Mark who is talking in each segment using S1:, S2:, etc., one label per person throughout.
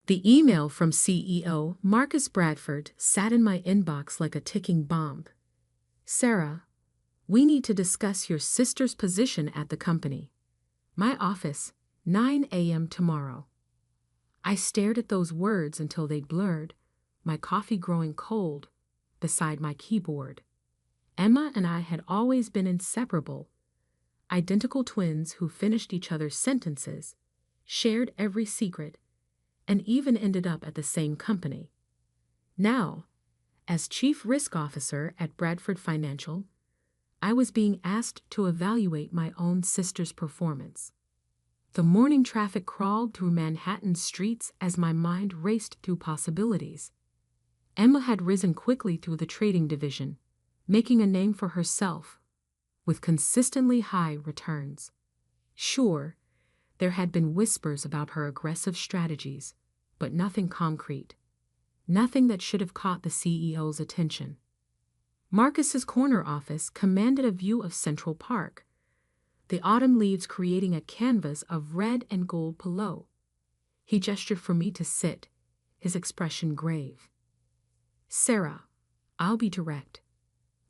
S1: The email from CEO Marcus Bradford sat in my inbox like a ticking bomb. Sarah, we need to discuss your sister's position at the company. My office, 9 a.m. tomorrow. I stared at those words until they blurred, my coffee growing cold beside my keyboard. Emma and I had always been inseparable, identical twins who finished each other's sentences, shared every secret, and even ended up at the same company. Now, as Chief Risk Officer at Bradford Financial, I was being asked to evaluate my own sister's performance. The morning traffic crawled through Manhattan streets as my mind raced through possibilities. Emma had risen quickly through the trading division, making a name for herself, with consistently high returns. Sure, there had been whispers about her aggressive strategies, but nothing concrete. Nothing that should have caught the CEO's attention. Marcus's corner office commanded a view of Central Park, the autumn leaves creating a canvas of red and gold below. He gestured for me to sit, his expression grave. Sarah, I'll be direct.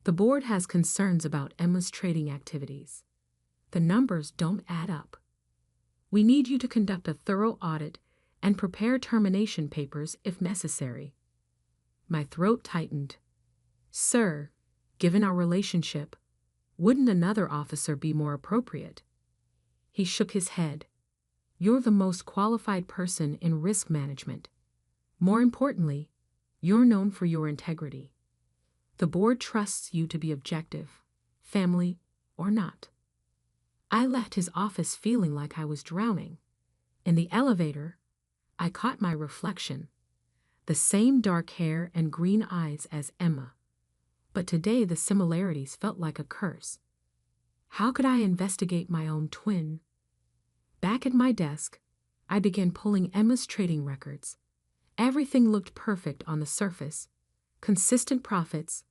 S1: The board has concerns about Emma's trading activities. The numbers don't add up. We need you to conduct a thorough audit and prepare termination papers if necessary. My throat tightened. Sir, given our relationship, wouldn't another officer be more appropriate? He shook his head. You're the most qualified person in risk management. More importantly, you're known for your integrity. The board trusts you to be objective, family or not. I left his office feeling like I was drowning. In the elevator, I caught my reflection, the same dark hair and green eyes as Emma. But today the similarities felt like a curse. How could I investigate my own twin? Back at my desk, I began pulling Emma's trading records. Everything looked perfect on the surface. Consistent profits,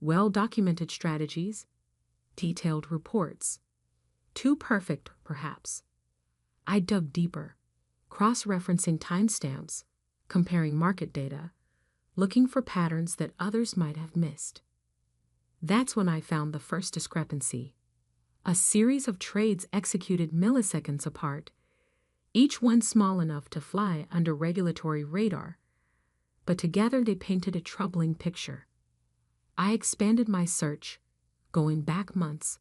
S1: well-documented strategies, detailed reports. Too perfect, perhaps. I dug deeper, cross-referencing timestamps, comparing market data, looking for patterns that others might have missed. That's when I found the first discrepancy. A series of trades executed milliseconds apart, each one small enough to fly under regulatory radar, but together they painted a troubling picture. I expanded my search, going back months,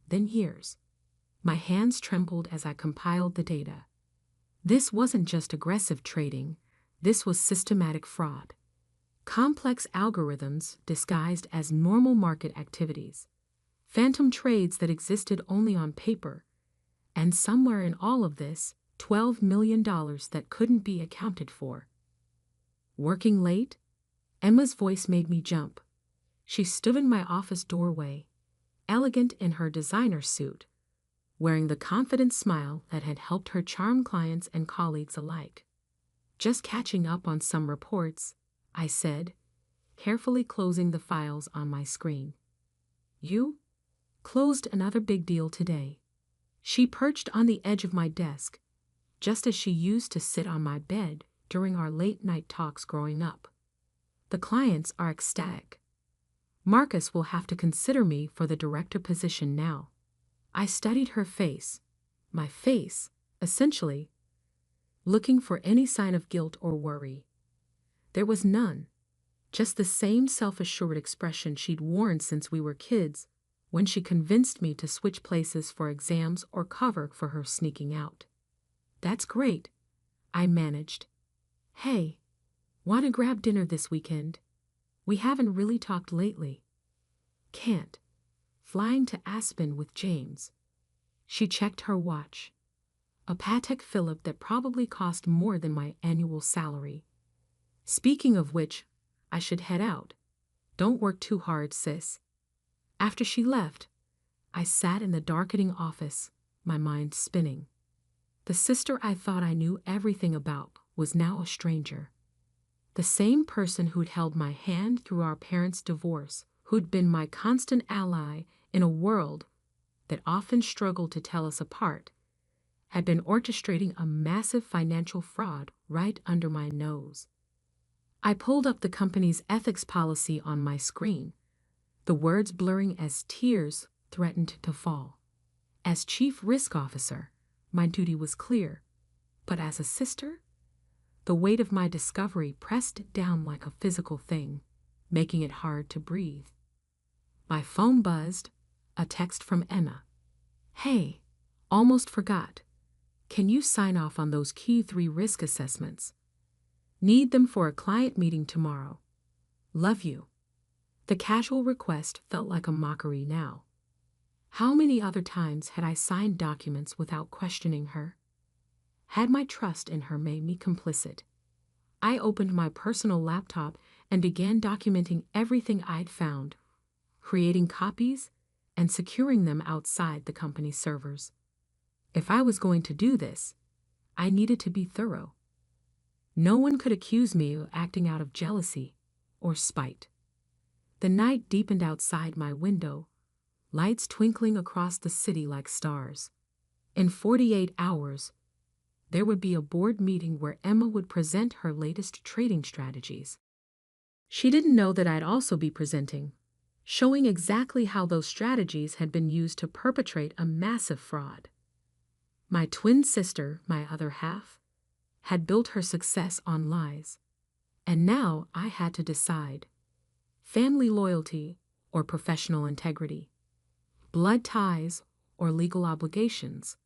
S1: then years. My hands trembled as I compiled the data. This wasn't just aggressive trading, this was systematic fraud. Complex algorithms disguised as normal market activities. Phantom trades that existed only on paper. And somewhere in all of this, $12 million that couldn't be accounted for. Working late? Emma's voice made me jump. She stood in my office doorway, elegant in her designer suit, wearing the confident smile that had helped her charm clients and colleagues alike. Just catching up on some reports, I said, carefully closing the files on my screen. You? Closed another big deal today. She perched on the edge of my desk, just as she used to sit on my bed during our late-night talks growing up. The clients are ecstatic. Marcus will have to consider me for the director position now. I studied her face, my face, essentially, looking for any sign of guilt or worry. There was none, just the same self-assured expression she'd worn since we were kids when she convinced me to switch places for exams or cover for her sneaking out. That's great, I managed. Hey, want to grab dinner this weekend? We haven't really talked lately. Can't. Flying to Aspen with James. She checked her watch. A Patek Philippe that probably cost more than my annual salary. Speaking of which, I should head out. Don't work too hard, sis. After she left, I sat in the darkening office, my mind spinning. The sister I thought I knew everything about was now a stranger. The same person who'd held my hand through our parents' divorce, who'd been my constant ally in a world that often struggled to tell us apart, had been orchestrating a massive financial fraud right under my nose. I pulled up the company's ethics policy on my screen, the words blurring as tears threatened to fall. As Chief Risk Officer, my duty was clear, but as a sister, the weight of my discovery pressed down like a physical thing, making it hard to breathe. My phone buzzed, a text from Emma. "Hey, almost forgot. Can you sign off on those Q3 risk assessments? Need them for a client meeting tomorrow. Love you." The casual request felt like a mockery now. How many other times had I signed documents without questioning her? Had my trust in her made me complicit? I opened my personal laptop and began documenting everything I'd found, creating copies and securing them outside the company's servers. If I was going to do this, I needed to be thorough. No one could accuse me of acting out of jealousy or spite. The night deepened outside my window, lights twinkling across the city like stars. In 48 hours, there would be a board meeting where Emma would present her latest trading strategies. She didn't know that I'd also be presenting, showing exactly how those strategies had been used to perpetrate a massive fraud. My twin sister, my other half, had built her success on lies, and now I had to decide: family loyalty or professional integrity, blood ties or legal obligations.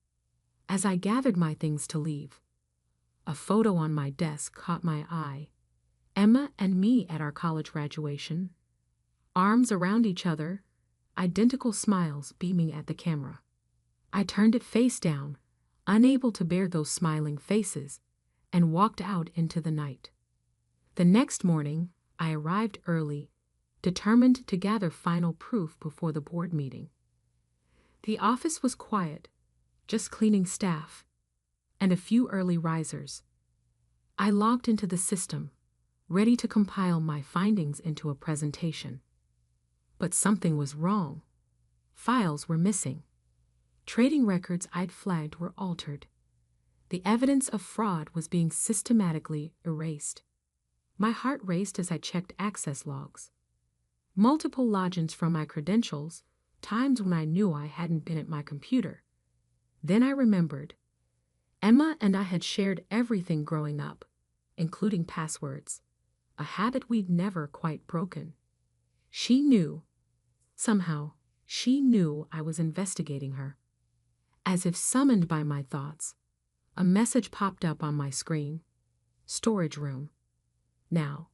S1: As I gathered my things to leave, a photo on my desk caught my eye. Emma and me at our college graduation, arms around each other, identical smiles beaming at the camera. I turned it face down, unable to bear those smiling faces, and walked out into the night. The next morning, I arrived early, determined to gather final proof before the board meeting. The office was quiet, just cleaning staff, and a few early risers. I logged into the system, ready to compile my findings into a presentation. But something was wrong. Files were missing. Trading records I'd flagged were altered. The evidence of fraud was being systematically erased. My heart raced as I checked access logs. Multiple logins from my credentials, times when I knew I hadn't been at my computer. Then I remembered. Emma and I had shared everything growing up, including passwords, a habit we'd never quite broken. She knew. Somehow, she knew I was investigating her. As if summoned by my thoughts, a message popped up on my screen. Storage room. Now,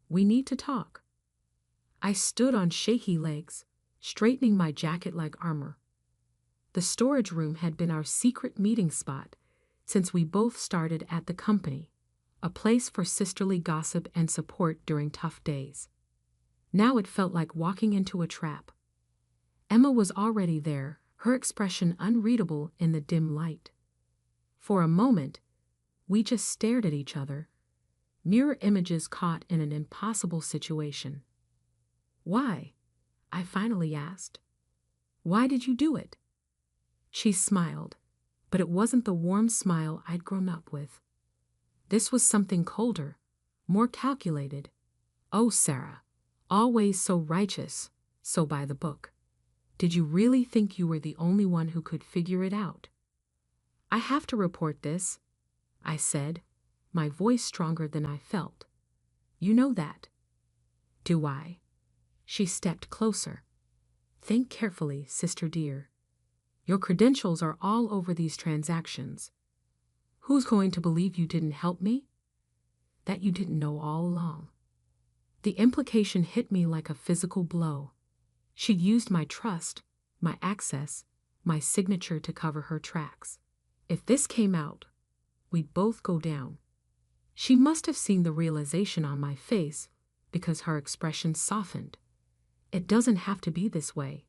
S1: we need to talk. I stood on shaky legs, straightening my jacket like armor. The storage room had been our secret meeting spot since we both started at the company, a place for sisterly gossip and support during tough days. Now it felt like walking into a trap. Emma was already there, her expression unreadable in the dim light. For a moment, we just stared at each other, mirror images caught in an impossible situation. "Why?" I finally asked. "Why did you do it?" She smiled, but it wasn't the warm smile I'd grown up with. This was something colder, more calculated. "Oh, Sarah, always so righteous, so by the book. Did you really think you were the only one who could figure it out?" "I have to report this," I said, my voice stronger than I felt. "You know that." "Do I?" She stepped closer. "Think carefully, sister dear. Your credentials are all over these transactions. Who's going to believe you didn't help me? That you didn't know all along?" The implication hit me like a physical blow. She'd used my trust, my access, my signature to cover her tracks. If this came out, we'd both go down. She must have seen the realization on my face because her expression softened. "It doesn't have to be this way.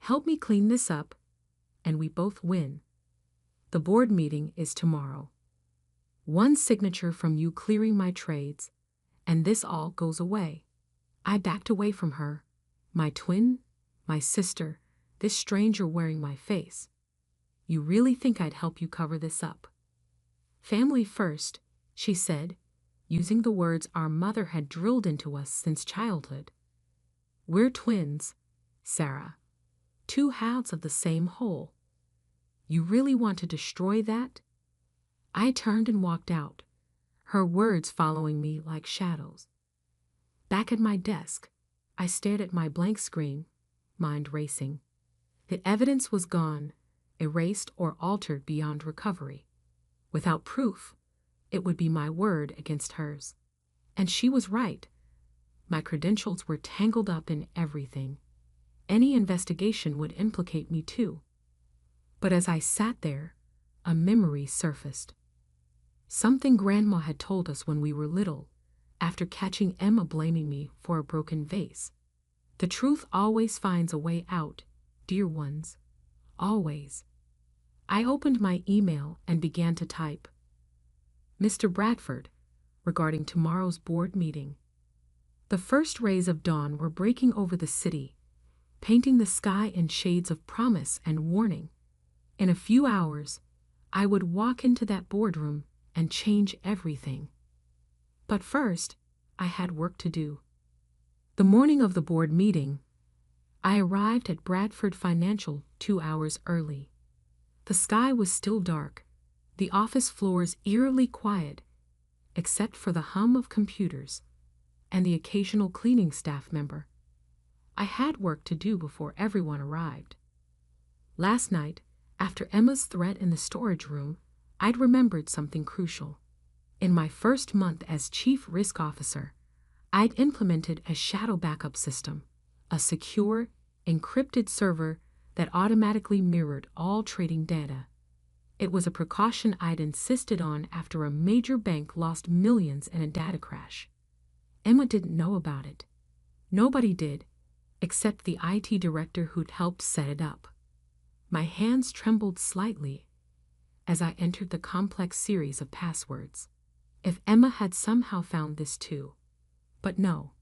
S1: Help me clean this up, and we both win. The board meeting is tomorrow. One signature from you clearing my trades, and this all goes away." I backed away from her, my twin, my sister, this stranger wearing my face. You really think I'd help you cover this up? Family first, she said, using the words our mother had drilled into us since childhood. We're twins, Sarah. Two halves of the same whole. You really want to destroy that? I turned and walked out, her words following me like shadows. Back at my desk, I stared at my blank screen, mind racing. The evidence was gone, erased or altered beyond recovery. Without proof, it would be my word against hers. And she was right. My credentials were tangled up in everything. Any investigation would implicate me too. But as I sat there, a memory surfaced. Something Grandma had told us when we were little, after catching Emma blaming me for a broken vase. The truth always finds a way out, dear ones. Always. I opened my email and began to type. Mr. Bradford, regarding tomorrow's board meeting. The first rays of dawn were breaking over the city, painting the sky in shades of promise and warning. In a few hours, I would walk into that boardroom and change everything. But first, I had work to do. The morning of the board meeting, I arrived at Bradford Financial 2 hours early. The sky was still dark, the office floors eerily quiet, except for the hum of computers and the occasional cleaning staff member. I had work to do before everyone arrived. Last night, after Emma's threat in the storage room, I'd remembered something crucial. In my first month as Chief Risk Officer, I'd implemented a shadow backup system, a secure, encrypted server that automatically mirrored all trading data. It was a precaution I'd insisted on after a major bank lost millions in a data crash. Emma didn't know about it. Nobody did, except the IT director who'd helped set it up. My hands trembled slightly as I entered the complex series of passwords. If Emma had somehow found this too. But no,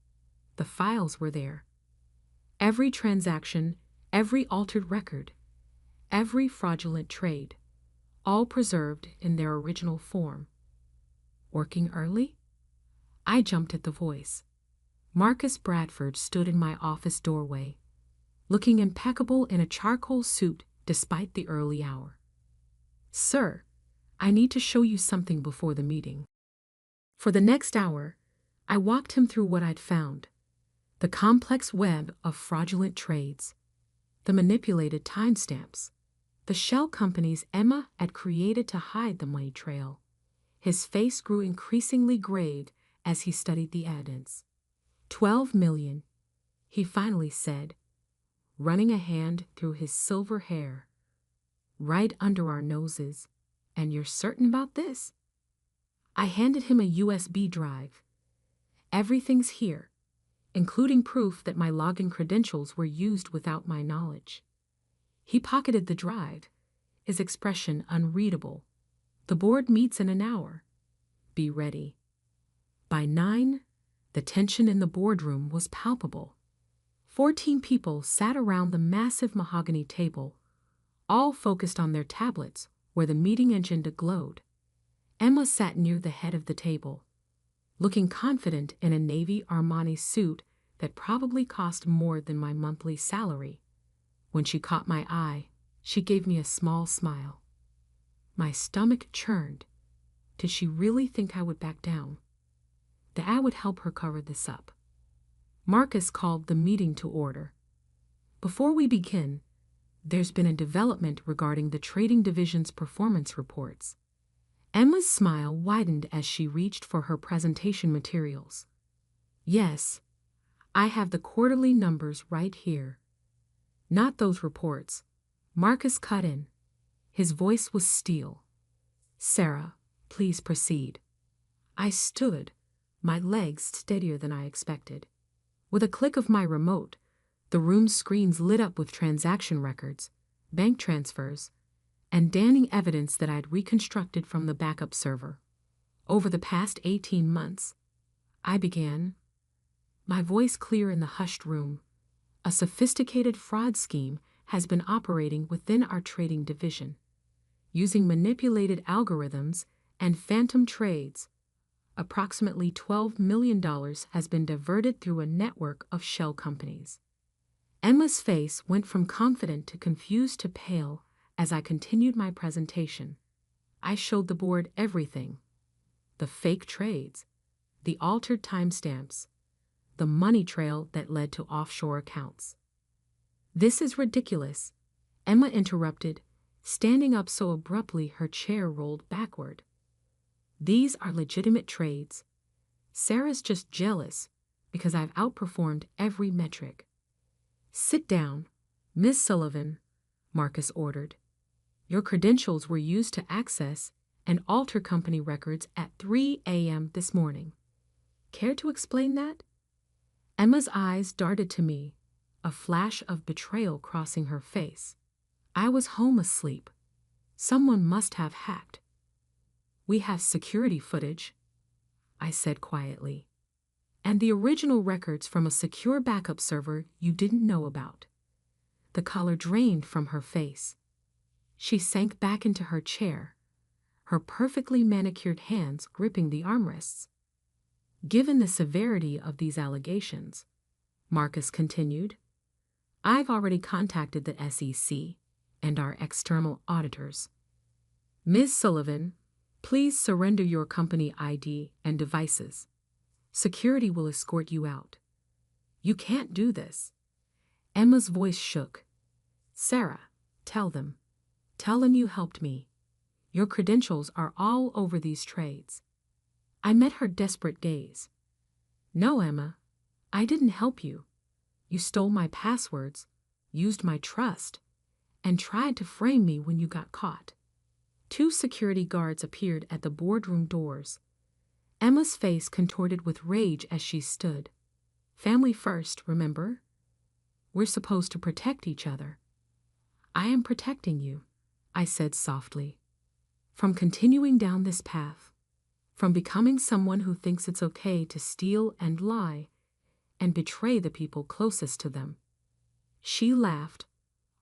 S1: the files were there. Every transaction, every altered record, every fraudulent trade, all preserved in their original form. Working early? I jumped at the voice. Marcus Bradford stood in my office doorway, looking impeccable in a charcoal suit despite the early hour. Sir, I need to show you something before the meeting. For the next hour, I walked him through what I'd found. The complex web of fraudulent trades, the manipulated timestamps, the shell companies Emma had created to hide the money trail. His face grew increasingly grave as he studied the evidence. 12 million, he finally said, running a hand through his silver hair. Right under our noses. And you're certain about this? I handed him a USB drive. Everything's here, including proof that my login credentials were used without my knowledge. He pocketed the drive, his expression unreadable. The board meets in an hour. Be ready. By 9, the tension in the boardroom was palpable. 14 people sat around the massive mahogany table, all focused on their tablets where the meeting agenda glowed. Emma sat near the head of the table, looking confident in a navy Armani suit that probably cost more than my monthly salary. When she caught my eye, she gave me a small smile. My stomach churned. Did she really think I would back down? That I would help her cover this up? Marcus called the meeting to order. Before we begin, there's been a development regarding the trading division's performance reports. Emma's smile widened as she reached for her presentation materials. Yes, I have the quarterly numbers right here. Not those reports. Marcus cut in. His voice was steel. Sarah, please proceed. I stood, my legs steadier than I expected. With a click of my remote, the room's screens lit up with transaction records, bank transfers, and damning evidence that I'd reconstructed from the backup server. Over the past 18 months, I began, my voice clear in the hushed room. A sophisticated fraud scheme has been operating within our trading division. using manipulated algorithms and phantom trades. Approximately $12 million has been diverted through a network of shell companies. Emma's face went from confident to confused to pale as I continued my presentation. I showed the board everything: the fake trades, the altered timestamps, the money trail that led to offshore accounts. "This is ridiculous," Emma interrupted, standing up so abruptly her chair rolled backward. "These are legitimate trades. Sarah's just jealous because I've outperformed every metric." "Sit down, Miss Sullivan," Marcus ordered. "Your credentials were used to access and alter company records at 3 a.m. this morning. Care to explain that?" Emma's eyes darted to me, a flash of betrayal crossing her face. I was home asleep. Someone must have hacked. "We have security footage," I said quietly, "and the original records from a secure backup server you didn't know about." The color drained from her face. She sank back into her chair, her perfectly manicured hands gripping the armrests. "Given the severity of these allegations," Marcus continued, "I've already contacted the SEC and our external auditors. Ms. Sullivan, please surrender your company ID and devices. Security will escort you out." "You can't do this." Emma's voice shook. "Sarah, tell them. Tell them you helped me. Your credentials are all over these trades." I met her desperate gaze. "No, Emma, I didn't help you. You stole my passwords, used my trust, and tried to frame me when you got caught." 2 security guards appeared at the boardroom doors. Emma's face contorted with rage as she stood. "Family first, remember? We're supposed to protect each other." "I am protecting you," I said softly, "from continuing down this path, from becoming someone who thinks it's okay to steal and lie and betray the people closest to them." She laughed,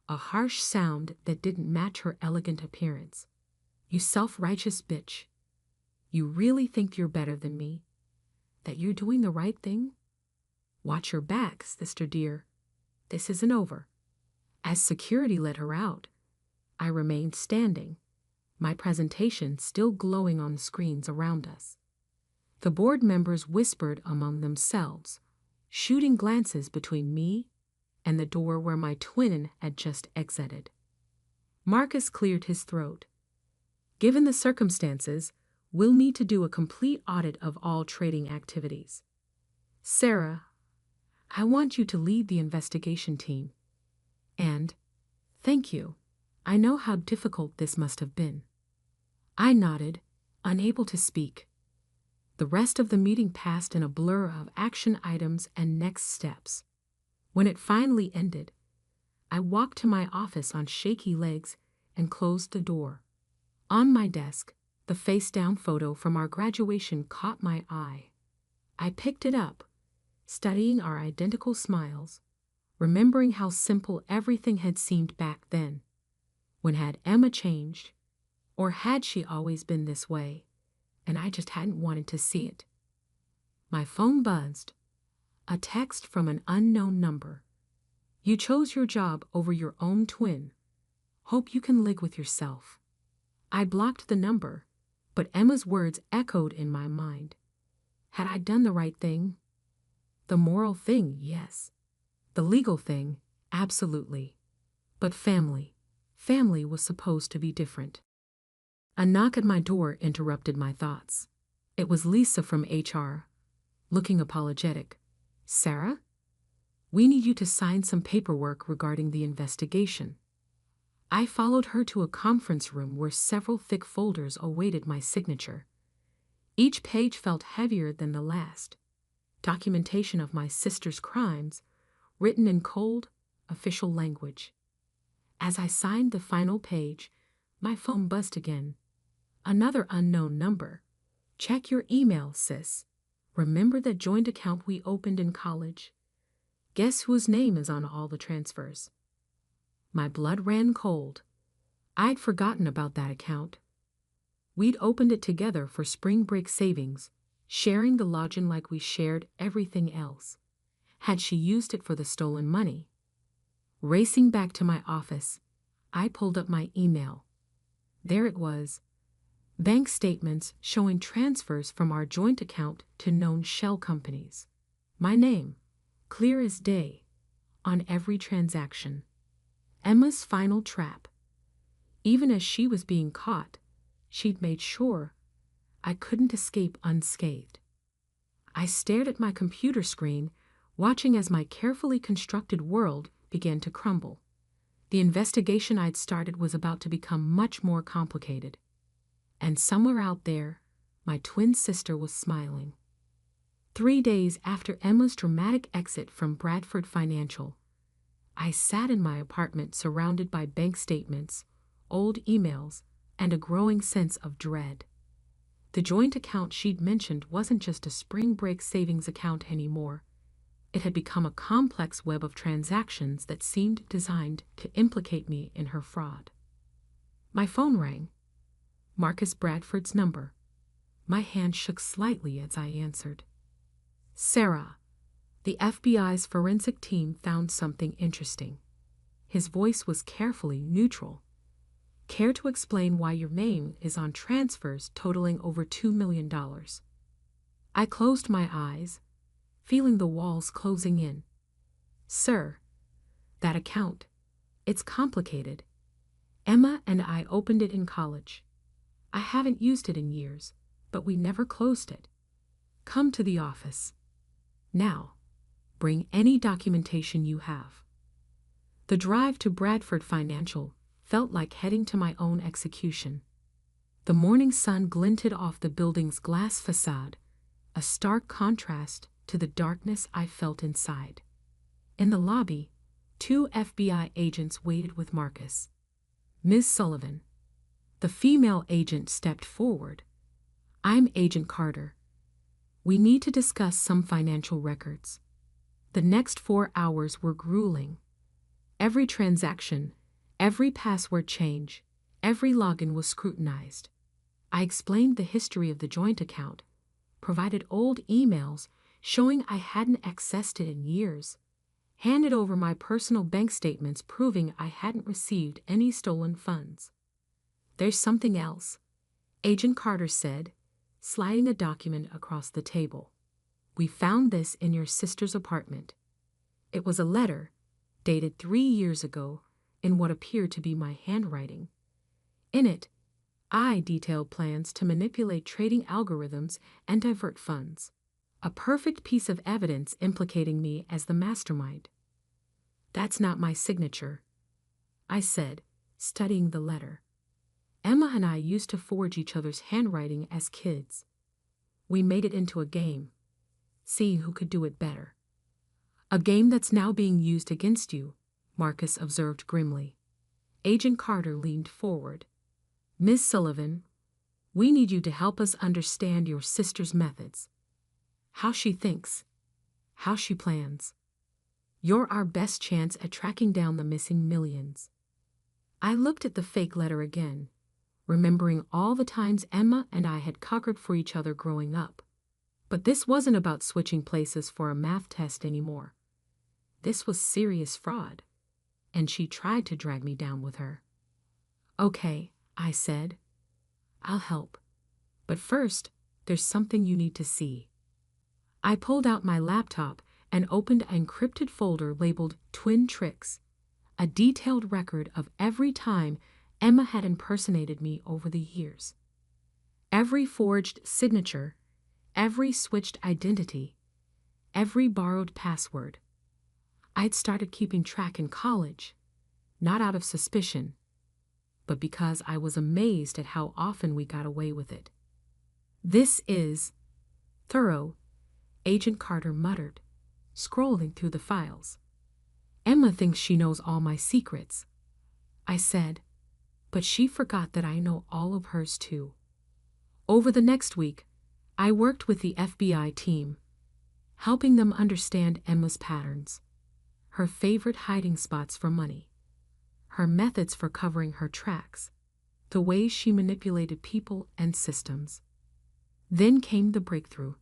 S1: a harsh sound that didn't match her elegant appearance. "You self-righteous bitch. You really think you're better than me? That you're doing the right thing? Watch your back, sister dear. This isn't over." As security let her out, I remained standing, my presentation still glowing on the screens around us. The board members whispered among themselves, shooting glances between me and the door where my twin had just exited. Marcus cleared his throat. "Given the circumstances, we'll need to do a complete audit of all trading activities. Sarah, I want you to lead the investigation team. And thank you. I know how difficult this must have been." I nodded, unable to speak. The rest of the meeting passed in a blur of action items and next steps. When it finally ended, I walked to my office on shaky legs and closed the door. On my desk, the face-down photo from our graduation caught my eye. I picked it up, studying our identical smiles, remembering how simple everything had seemed back then. When had Emma changed? Or had she always been this way, and I just hadn't wanted to see it? My phone buzzed. A text from an unknown number. "You chose your job over your own twin. Hope you can live with yourself." I blocked the number, but Emma's words echoed in my mind. Had I done the right thing? The moral thing, yes. The legal thing, absolutely. But family was supposed to be different. A knock at my door interrupted my thoughts. It was Lisa from HR, looking apologetic. "Sarah? We need you to sign some paperwork regarding the investigation." I followed her to a conference room where several thick folders awaited my signature. Each page felt heavier than the last. Documentation of my sister's crimes, written in cold, official language. As I signed the final page, my phone buzzed again. Another unknown number. "Check your email, sis. Remember that joint account we opened in college? Guess whose name is on all the transfers?" My blood ran cold. I'd forgotten about that account. We'd opened it together for spring break savings, sharing the login like we shared everything else. Had she used it for the stolen money? Racing back to my office, I pulled up my email. There it was. Bank statements showing transfers from our joint account to known shell companies. My name, clear as day, on every transaction. Emma's final trap. Even as she was being caught, she'd made sure I couldn't escape unscathed. I stared at my computer screen, watching as my carefully constructed world began to crumble. The investigation I'd started was about to become much more complicated. And somewhere out there, my twin sister was smiling. 3 days after Emma's dramatic exit from Bradford Financial, I sat in my apartment surrounded by bank statements, old emails, and a growing sense of dread. The joint account she'd mentioned wasn't just a spring break savings account anymore. It had become a complex web of transactions that seemed designed to implicate me in her fraud. My phone rang. Marcus Bradford's number. My hand shook slightly as I answered. Sarah, the FBI's forensic team found something interesting. His voice was carefully neutral. Care to explain why your name is on transfers totaling over $2 million? I closed my eyes, feeling the walls closing in. Sir, that account, it's complicated. Emma and I opened it in college. I haven't used it in years, but we never closed it. Come to the office. Now, bring any documentation you have. The drive to Bradford Financial felt like heading to my own execution. The morning sun glinted off the building's glass facade, a stark contrast to the darkness I felt inside. In the lobby, 2 FBI agents waited with Marcus. Ms. Sullivan. The female agent stepped forward. I'm Agent Carter. We need to discuss some financial records. The next 4 hours were grueling. Every transaction, every password change, every login was scrutinized. I explained the history of the joint account, provided old emails showing I hadn't accessed it in years, handed over my personal bank statements proving I hadn't received any stolen funds. There's something else, Agent Carter said, sliding a document across the table. We found this in your sister's apartment. It was a letter, dated 3 years ago, in what appeared to be my handwriting. In it, I detailed plans to manipulate trading algorithms and divert funds. A perfect piece of evidence implicating me as the mastermind. That's not my signature, I said, studying the letter. Emma and I used to forge each other's handwriting as kids. We made it into a game, seeing who could do it better. A game that's now being used against you, Marcus observed grimly. Agent Carter leaned forward. Ms. Sullivan, we need you to help us understand your sister's methods. How she thinks, how she plans. You're our best chance at tracking down the missing millions. I looked at the fake letter again, remembering all the times Emma and I had cockered for each other growing up. But this wasn't about switching places for a math test anymore. This was serious fraud, and she tried to drag me down with her. Okay, I said. I'll help. But first, there's something you need to see. I pulled out my laptop and opened an encrypted folder labeled Twin Tricks, a detailed record of every time Emma had impersonated me over the years. Every forged signature, every switched identity, every borrowed password. I'd started keeping track in college, not out of suspicion, but because I was amazed at how often we got away with it. This is thorough, Agent Carter muttered, scrolling through the files. Emma thinks she knows all my secrets, I said, but she forgot that I know all of hers too. Over the next week, I worked with the FBI team, helping them understand Emma's patterns, her favorite hiding spots for money, her methods for covering her tracks, the ways she manipulated people and systems. Then came the breakthrough.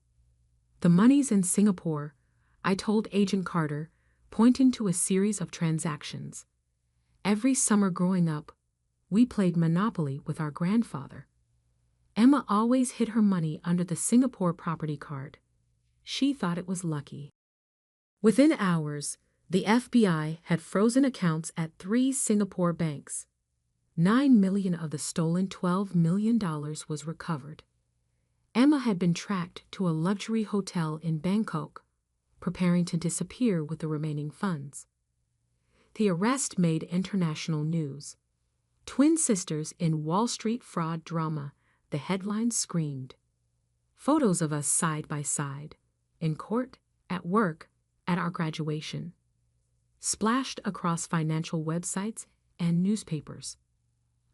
S1: The money's in Singapore, I told Agent Carter, pointing to a series of transactions. Every summer growing up, we played Monopoly with our grandfather. Emma always hid her money under the Singapore property card. She thought it was lucky. Within hours, the FBI had frozen accounts at 3 Singapore banks. $9 million of the stolen $12 million was recovered. Emma had been tracked to a luxury hotel in Bangkok, preparing to disappear with the remaining funds. The arrest made international news. Twin sisters in Wall Street fraud drama, the headlines screamed. Photos of us side by side, in court, at work, at our graduation, splashed across financial websites and newspapers.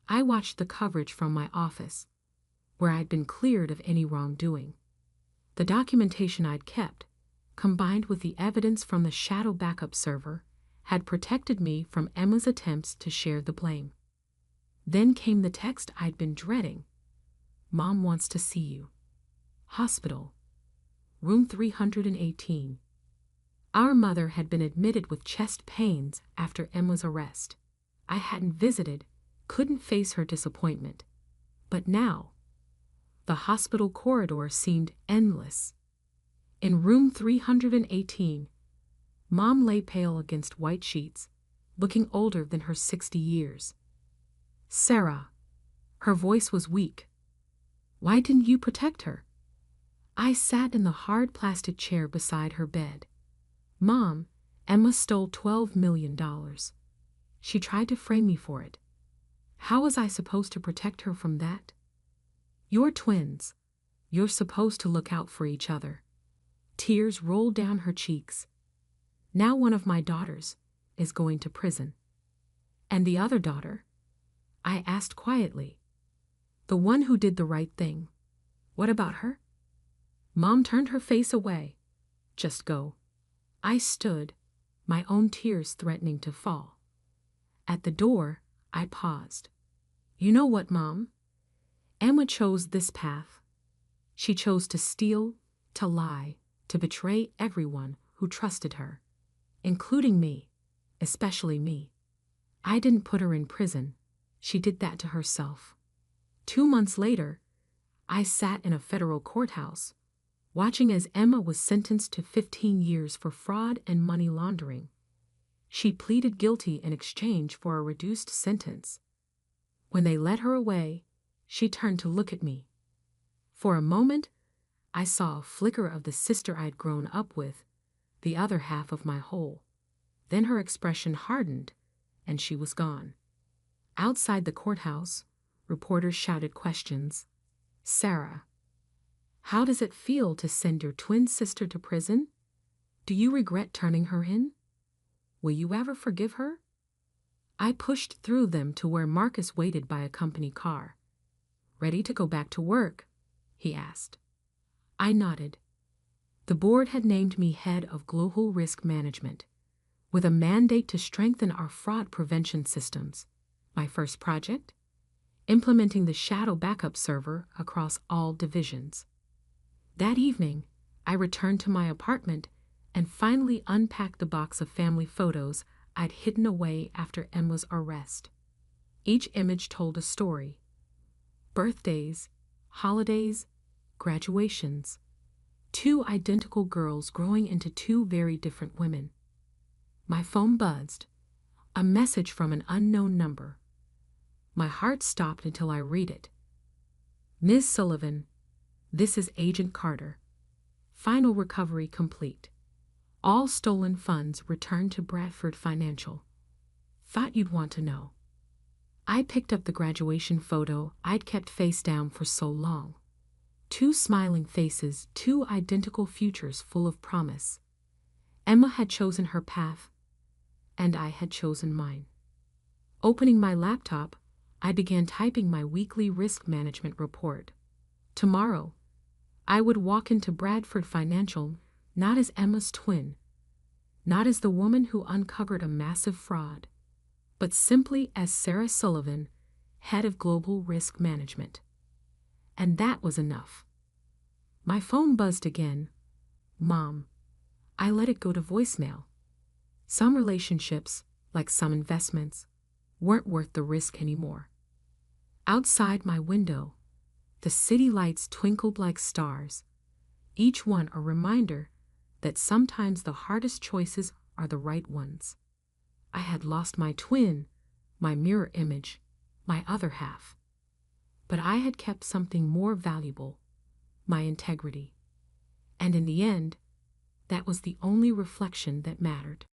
S1: I watched the coverage from my office, where I'd been cleared of any wrongdoing. The documentation I'd kept, combined with the evidence from the shadow backup server, had protected me from Emma's attempts to share the blame. Then came the text I'd been dreading. Mom wants to see you. Hospital. Room 318. Our mother had been admitted with chest pains after Emma's arrest. I hadn't visited, couldn't face her disappointment. But now, the hospital corridor seemed endless. In room 318, Mom lay pale against white sheets, looking older than her 60 years. Sarah. Her voice was weak. Why didn't you protect her? I sat in the hard plastic chair beside her bed. Mom, Emma stole $12 million. She tried to frame me for it. How was I supposed to protect her from that? You're twins. You're supposed to look out for each other. Tears rolled down her cheeks. Now one of my daughters is going to prison. And the other daughter? I asked quietly. The one who did the right thing. What about her? Mom turned her face away. Just go. I stood, my own tears threatening to fall. At the door, I paused. You know what, Mom? Emma chose this path. She chose to steal, to lie, to betray everyone who trusted her, including me, especially me. I didn't put her in prison. She did that to herself. 2 months later, I sat in a federal courthouse, watching as Emma was sentenced to 15 years for fraud and money laundering. She pleaded guilty in exchange for a reduced sentence. When they let her away, she turned to look at me. For a moment, I saw a flicker of the sister I'd grown up with, the other half of my whole. Then her expression hardened, and she was gone. Outside the courthouse, reporters shouted questions. Sarah, how does it feel to send your twin sister to prison? Do you regret turning her in? Will you ever forgive her? I pushed through them to where Marcus waited by a company car. Ready to go back to work? He asked. I nodded. The board had named me head of global risk management, with a mandate to strengthen our fraud prevention systems. My first project? Implementing the shadow backup server across all divisions. That evening, I returned to my apartment and finally unpacked the box of family photos I'd hidden away after Emma's arrest. Each image told a story. Birthdays, holidays, graduations. 2 identical girls growing into 2 very different women. My phone buzzed. A message from an unknown number. My heart stopped until I read it. Ms. Sullivan, this is Agent Carter. Final recovery complete. All stolen funds returned to Bradford Financial. Thought you'd want to know. I picked up the graduation photo I'd kept face down for so long. 2 smiling faces, 2 identical futures full of promise. Emma had chosen her path, and I had chosen mine. Opening my laptop, I began typing my weekly risk management report. Tomorrow, I would walk into Bradford Financial not as Emma's twin, not as the woman who uncovered a massive fraud, but simply as Sarah Sullivan, head of global risk management. And that was enough. My phone buzzed again. Mom. I let it go to voicemail. Some relationships, like some investments, weren't worth the risk anymore. Outside my window, the city lights twinkled like stars, each one a reminder that sometimes the hardest choices are the right ones. I had lost my twin, my mirror image, my other half. But I had kept something more valuable, my integrity. And in the end, that was the only reflection that mattered.